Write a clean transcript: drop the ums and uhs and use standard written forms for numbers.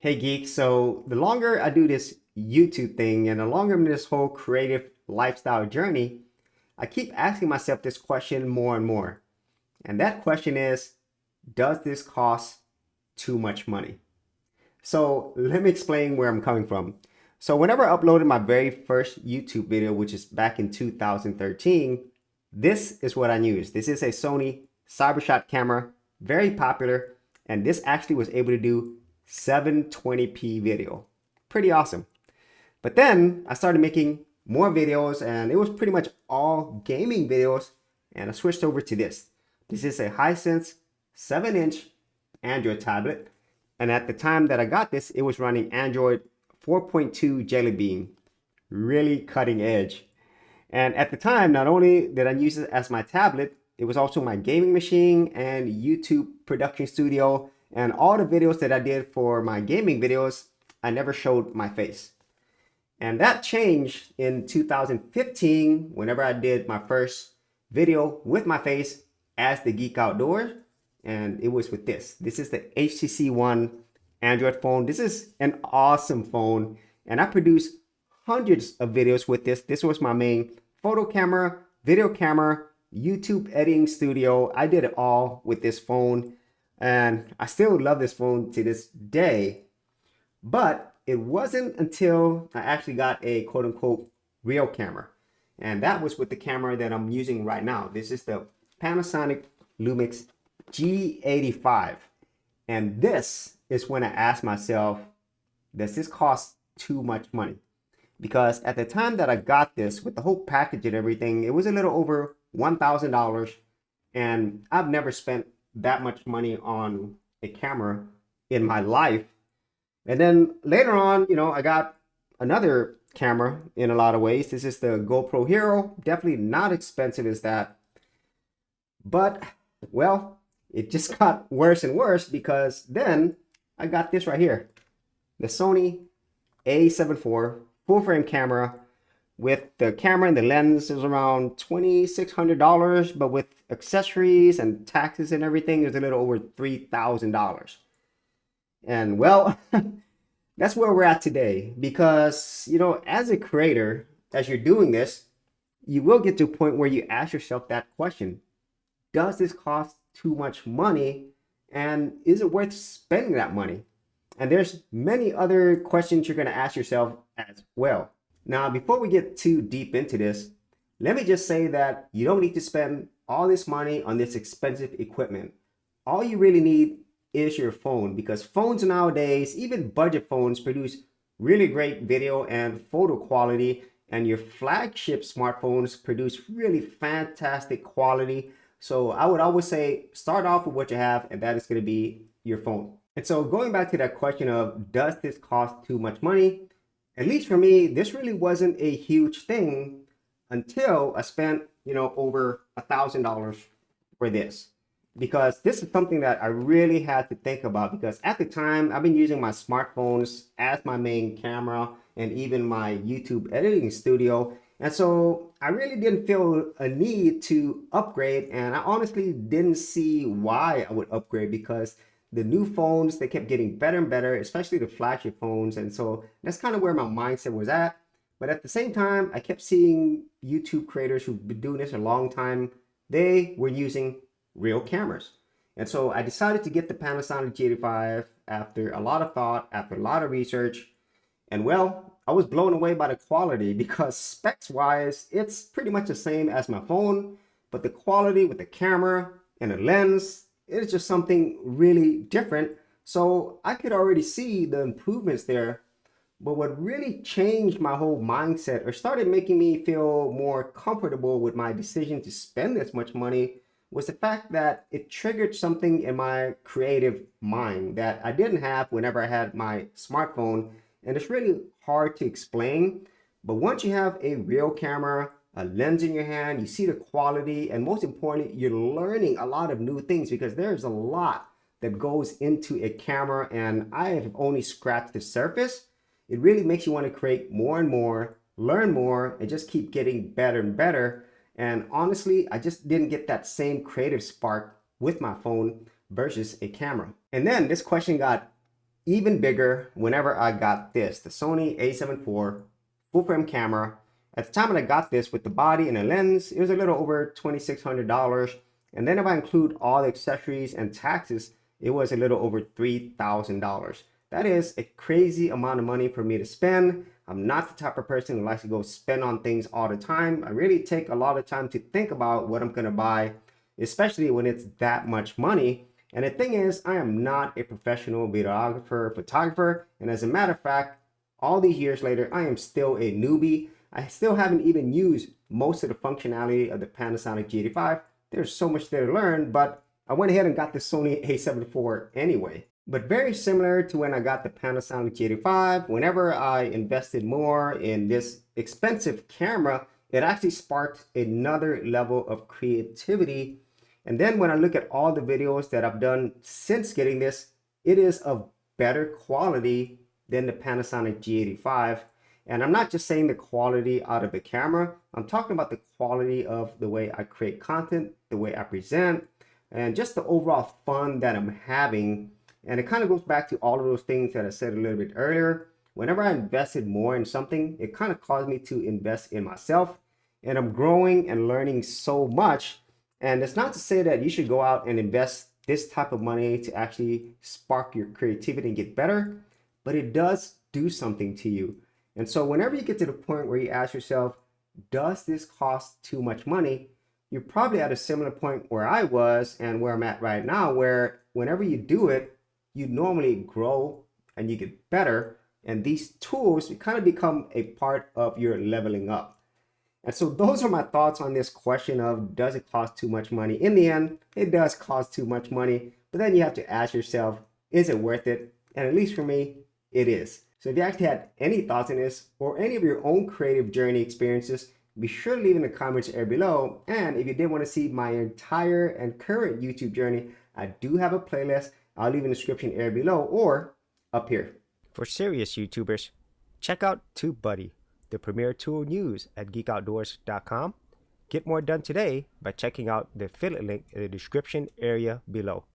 Hey Geek, so the longer I do this YouTube thing and the longer I'm in this whole creative lifestyle journey, I keep asking myself this question more and more. And that question is, does this cost too much money? So let me explain where I'm coming from. So whenever I uploaded my very first YouTube video, which is back in 2013, this is what I used. This is a Sony Cybershot camera, very popular, and this actually was able to do 720p video. Pretty awesome. But then I started making more videos and it was pretty much all gaming videos, and I switched over to this. This is a Hisense 7-inch Android tablet, and at the time that I got this, it was running Android 4.2 Jelly Bean, really cutting edge. And at the time, not only did I use it as my tablet, it was also my gaming machine and YouTube production studio. And all the videos that I did for my gaming videos, I never showed my face. And that changed in 2015 whenever I did my first video with my face as the Geek Outdoors. And it was with this. This is the HTC One Android phone. This is an awesome phone. And I produced hundreds of videos with this. This was my main photo camera, video camera, YouTube editing studio. I did it all with this phone. And I still love this phone to this day. But it wasn't until I actually got a quote unquote real camera. And that was with the camera that I'm using right now. This is the Panasonic Lumix G85. And this is when I asked myself, does this cost too much money? Because at the time that I got this, with the whole package and everything, it was a little over $1,000. And I've never spent that much money on a camera in my life. And then later on, I got another camera in a lot of ways. This is the GoPro Hero. Definitely not expensive as that. But, well, it just got worse and worse because then I got this right here. The Sony A7 IV full frame camera with the camera and the lens is around $2,600, but with accessories and taxes and everything is a little over $3,000. And well, that's where we're at today because, as a creator, as you're doing this, you will get to a point where you ask yourself that question. Does this cost too much money? And is it worth spending that money? And there's many other questions you're going to ask yourself as well. Now, before we get too deep into this, let me just say that you don't need to spend all this money on this expensive equipment. All you really need is your phone, because phones nowadays, even budget phones, produce really great video and photo quality, and your flagship smartphones produce really fantastic quality. So I would always say start off with what you have, and that is going to be your phone. And so going back to that question of, does this cost too much money? At least for me, this really wasn't a huge thing until I spent, over $1,000 for this. Because this is something that I really had to think about, because at the time I've been using my smartphones as my main camera and even my YouTube editing studio. And so I really didn't feel a need to upgrade, and I honestly didn't see why I would upgrade, because the new phones, they kept getting better and better, especially the flagship phones. And so that's kind of where my mindset was at. But at the same time, I kept seeing YouTube creators who've been doing this a long time. They were using real cameras. And so I decided to get the Panasonic G85 after a lot of thought, after a lot of research. And well, I was blown away by the quality, because specs wise, it's pretty much the same as my phone, but the quality with the camera and the lens, it's just something really different. So I could already see the improvements there. But what really changed my whole mindset, or started making me feel more comfortable with my decision to spend this much money, was the fact that it triggered something in my creative mind that I didn't have whenever I had my smartphone. And it's really hard to explain. But once you have a real camera, a lens in your hand, you see the quality, and most importantly, you're learning a lot of new things, because there's a lot that goes into a camera, and I have only scratched the surface. It really makes you want to create more and more, learn more, and just keep getting better and better. And honestly, I just didn't get that same creative spark with my phone versus a camera. And then this question got even bigger whenever I got this, the Sony a7 IV full frame camera. At the time when I got this with the body and a lens, it was a little over $2,600. And then if I include all the accessories and taxes, it was a little over $3,000. That is a crazy amount of money for me to spend. I'm not the type of person who likes to go spend on things all the time. I really take a lot of time to think about what I'm gonna buy, especially when it's that much money. And the thing is, I am not a professional videographer, photographer. And as a matter of fact, all these years later, I am still a newbie. I still haven't even used most of the functionality of the Panasonic G85. There's so much there to learn, but I went ahead and got the Sony a7 IV anyway. But very similar to when I got the Panasonic G85, whenever I invested more in this expensive camera, it actually sparked another level of creativity. And then when I look at all the videos that I've done since getting this, it is of better quality than the Panasonic G85. And I'm not just saying the quality out of the camera, I'm talking about the quality of the way I create content, the way I present, and just the overall fun that I'm having. And it kind of goes back to all of those things that I said a little bit earlier. Whenever I invested more in something, it kind of caused me to invest in myself. And I'm growing and learning so much. And it's not to say that you should go out and invest this type of money to actually spark your creativity and get better, but it does do something to you. And so whenever you get to the point where you ask yourself, does this cost too much money? You're probably at a similar point where I was and where I'm at right now, where whenever you do it, you normally grow and you get better. And these tools kind of become a part of your leveling up. And so those are my thoughts on this question of, does it cost too much money? In the end, it does cost too much money, but then you have to ask yourself, is it worth it? And at least for me, it is. So if you actually had any thoughts on this or any of your own creative journey experiences, be sure to leave in the comments area below. And if you did want to see my entire and current YouTube journey, I do have a playlist. I'll leave in the description area below or up here. For serious YouTubers, check out TubeBuddy, the premier tool news at geekoutdoors.com. Get more done today by checking out the affiliate link in the description area below.